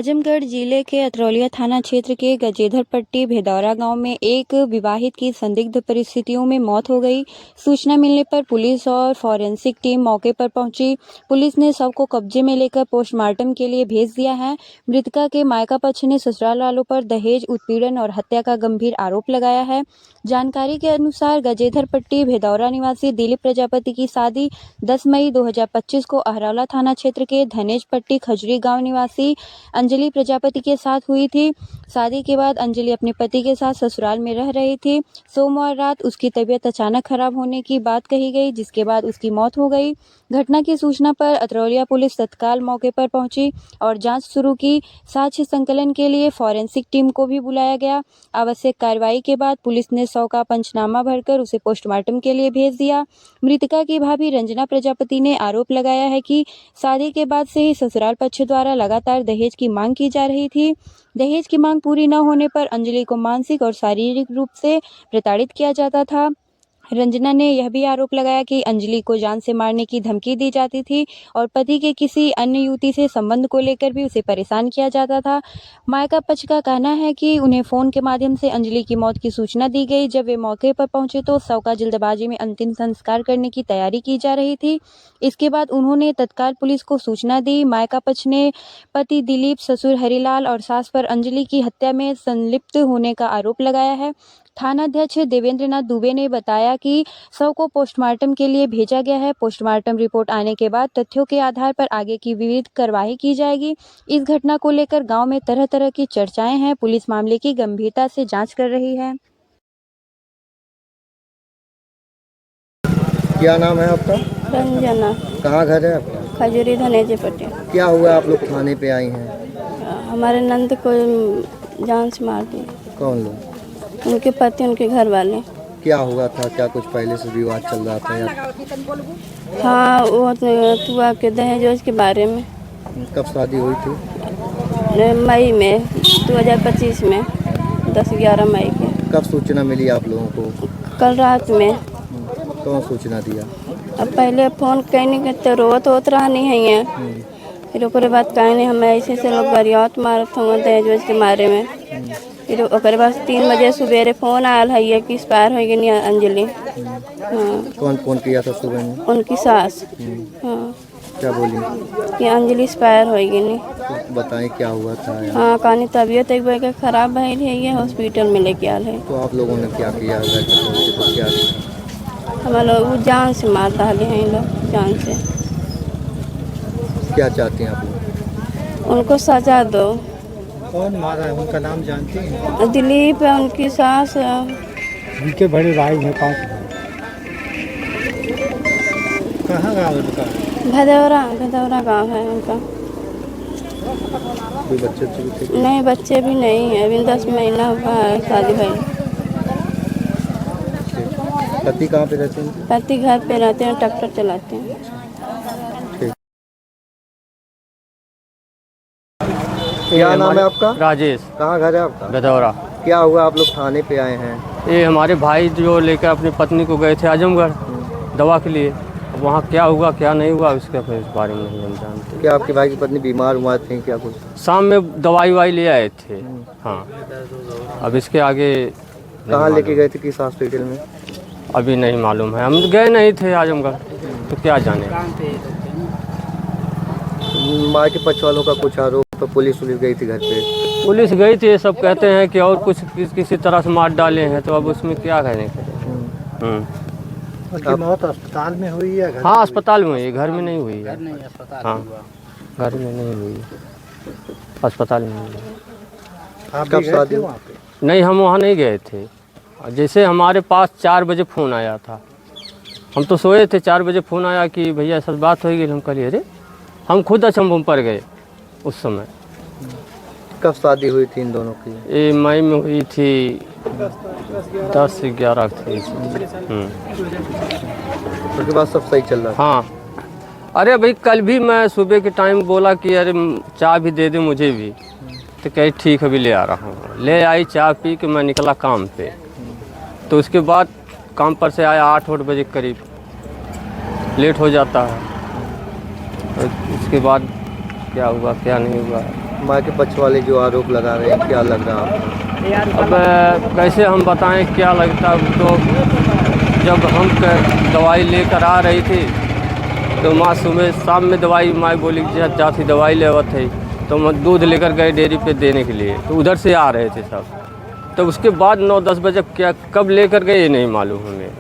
आजमगढ़ जिले के अतरौलिया थाना क्षेत्र के गजेधरपट्टी भेदौरा गांव में एक विवाहित की संदिग्ध परिस्थितियों में मौत हो गई। सूचना मिलने पर पुलिस और फॉरेंसिक टीम मौके पर पहुंची। पुलिस ने शव को कब्जे में लेकर पोस्टमार्टम के लिए भेज दिया है। मृतका के मायका पक्ष ने ससुराल वालों पर दहेज, उत्पीड़न और हत्या का गंभीर आरोप लगाया है। जानकारी के अनुसार गजेधरपट्टी भेदौरा निवासी दिलीप प्रजापति की शादी 10 मई 2025 को अहरौला थाना क्षेत्र के धनेजपट्टी खजूरी गाँव निवासी अंजलि प्रजापति के साथ हुई थी। शादी के बाद अंजलि अपने पति के साथ ससुराल में रह रही थी। सोमवार रात उसकी तबीयत अचानक खराब होने की बात कही गई, जिसके बाद उसकी मौत हो गई। घटना की सूचना पर अतरौलिया पुलिस तत्काल मौके पर पहुंची और जांच शुरू की। साक्ष्य संकलन के लिए फॉरेंसिक टीम को भी बुलाया गया। आवश्यक कार्रवाई के बाद पुलिस ने शव का पंचनामा भरकर उसे पोस्टमार्टम के लिए भेज दिया। मृतका की भाभी रंजना प्रजापति ने आरोप लगाया है कि शादी के बाद से ही ससुराल पक्ष द्वारा लगातार दहेज की मांग की जा रही थी। दहेज की मांग पूरी न होने पर अंजलि को मानसिक और शारीरिक रूप से प्रताड़ित किया जाता था। रंजना ने यह भी आरोप लगाया कि अंजलि को जान से मारने की धमकी दी जाती थी और पति के किसी अन्य युवती से संबंध को लेकर भी उसे परेशान किया जाता था। मायका पक्ष का कहना है कि उन्हें फोन के माध्यम से अंजलि की मौत की सूचना दी गई। जब वे मौके पर पहुंचे तो शव का जल्दबाजी में अंतिम संस्कार करने की तैयारी की जा रही थी। इसके बाद उन्होंने तत्काल पुलिस को सूचना दी। मायका पक्ष ने पति दिलीप, ससुर हरिलाल और सास पर अंजलि की हत्या में संलिप्त होने का आरोप लगाया है। थानाध्यक्ष देवेंद्रनाथ दुबे ने बताया कि शव को पोस्टमार्टम के लिए भेजा गया है। पोस्टमार्टम रिपोर्ट आने के बाद तथ्यों के आधार पर आगे की विविध कार्रवाई की जाएगी। इस घटना को लेकर गांव में तरह तरह की चर्चाएं हैं। पुलिस मामले की गंभीरता से जांच कर रही है। क्या नाम है आपका? रंजना। कहाँ घर है आपका? खजूरी धनेजपट्टी। क्या हुआ, आप लोग थाने पे आई हैं? हमारे नंद को जान से मार दी। कौन लोग? उनके पति, उनके घर वाले। क्या हुआ था? क्या कुछ पहले से विवाद चल रहा था या? हाँ, वो तुआ के दहेज के बारे में। कब शादी हुई थी? मई में 2025 में 10-11 मई के। कब सूचना मिली आप लोगों को? कल रात में। कौन सूचना दिया? अब पहले फोन कहने के तो रोत रहा नहीं है। फिर ओकरे बाद कहने हम ऐसे से लोग गरियात मारत हुआ दहेज के बारे में। फिर ओकरे बाद 3 बजे सवेरे फोन आयल है कि एक्सपायर हो गई अंजलि। हाँ। कौन फोन किया था सुबह में? उनकी सास। हाँ। क्या बोली? कि अंजलि एक्सपायर हो गई। तो बताएं क्या हुआ था? हाँ, कहानी तबीयत एक बार खराब भइल है, ये हॉस्पिटल में लेके आल है। तो आप लोगों ने क्या किया? घर पे पहुंचे तो क्या किया? हम लोग जान से मार डाले हैं, लोग जान से। क्या चाहते हैं आप लोग? उनको सजा दो। कौन मारा है? उनका नाम जानते हैं? दिलीप है, उनकी सास है। उनके बड़े भाई हैं। कहाँ गाँव है उनका? भेदौरा गाँव है उनका। कोई बच्चे भी थे? नहीं, बच्चे भी नहीं है। अभी 10 महीना हुआ है शादी भई। पति कहाँ पे रहते हैं? पति घर पे रहते हैं, ट्रैक्टर चलाते हैं। क्या नाम है आपका? राजेश। कहाँ घर है आपका? भेदौरा। क्या हुआ, आप लोग थाने पे आए हैं? ये हमारे भाई जो लेकर अपनी पत्नी को गए थे आजमगढ़ दवा के लिए। वहाँ क्या हुआ क्या नहीं हुआ उसके फिर इस बारे में नहीं हम जानते। क्या आपके भाई की पत्नी बीमार हुआ थी क्या कुछ? शाम में दवाई वाई ले आए थे। हाँ, अब इसके आगे कहाँ लेके गए थे, किस हॉस्पिटल में? अभी नहीं मालूम है, हम गए नहीं थे आजमगढ़ तो क्या जाने। माँ के पक्ष वालों का कुछ आरोप, तो पुलिस गई थी घर पे? पुलिस गई थी, ये सब कहते हैं कि और कुछ किसी तरह से मार डाले हैं, तो अब उसमें क्या कहने के। उनकी मौत अस्पताल में हुई है? हाँ, अस्पताल में हुई, घर में नहीं हुई है। हाँ, घर में नहीं हुई, अस्पताल में हुई। आप कब शादी? वहाँ पे नहीं, हम वहाँ नहीं गए थे। जैसे हमारे पास 4 बजे फ़ोन आया था, हम तो सोए थे। 4 बजे फ़ोन आया कि भैया ऐसा बात हो गई। हम कहिए अरे, हम खुद अचंभव पर गए उस समय। कब शादी हुई थी इन दोनों की? ये मई में हुई थी, 10-11 थी। उसके बाद सब सही चल रहा था? हाँ, अरे भाई कल भी मैं सुबह के टाइम बोला कि अरे चाय भी दे दे मुझे भी, तो कही ठीक है अभी ले आ रहा हूँ। ले आई, चाय पी के मैं निकला काम पे। तो उसके बाद काम पर से आया 8-8 बजे करीब, लेट हो जाता है। तो उसके बाद क्या हुआ क्या नहीं हुआ माँ के पक्ष वाले जो आरोप लगा रहे हैं, क्या लग रहा है आपको? अब कैसे हम बताएं क्या लगता है। तो जब हम दवाई लेकर आ रही थी तो माँ सुबह शाम में दवाई माँ बोली कि जाती दवाई लेवत है, तो हम दूध लेकर गए डेयरी पे देने के लिए, तो उधर से आ रहे थे सब। तो उसके बाद 9-10 बजे क्या कब लेकर गए ये नहीं मालूम हमें।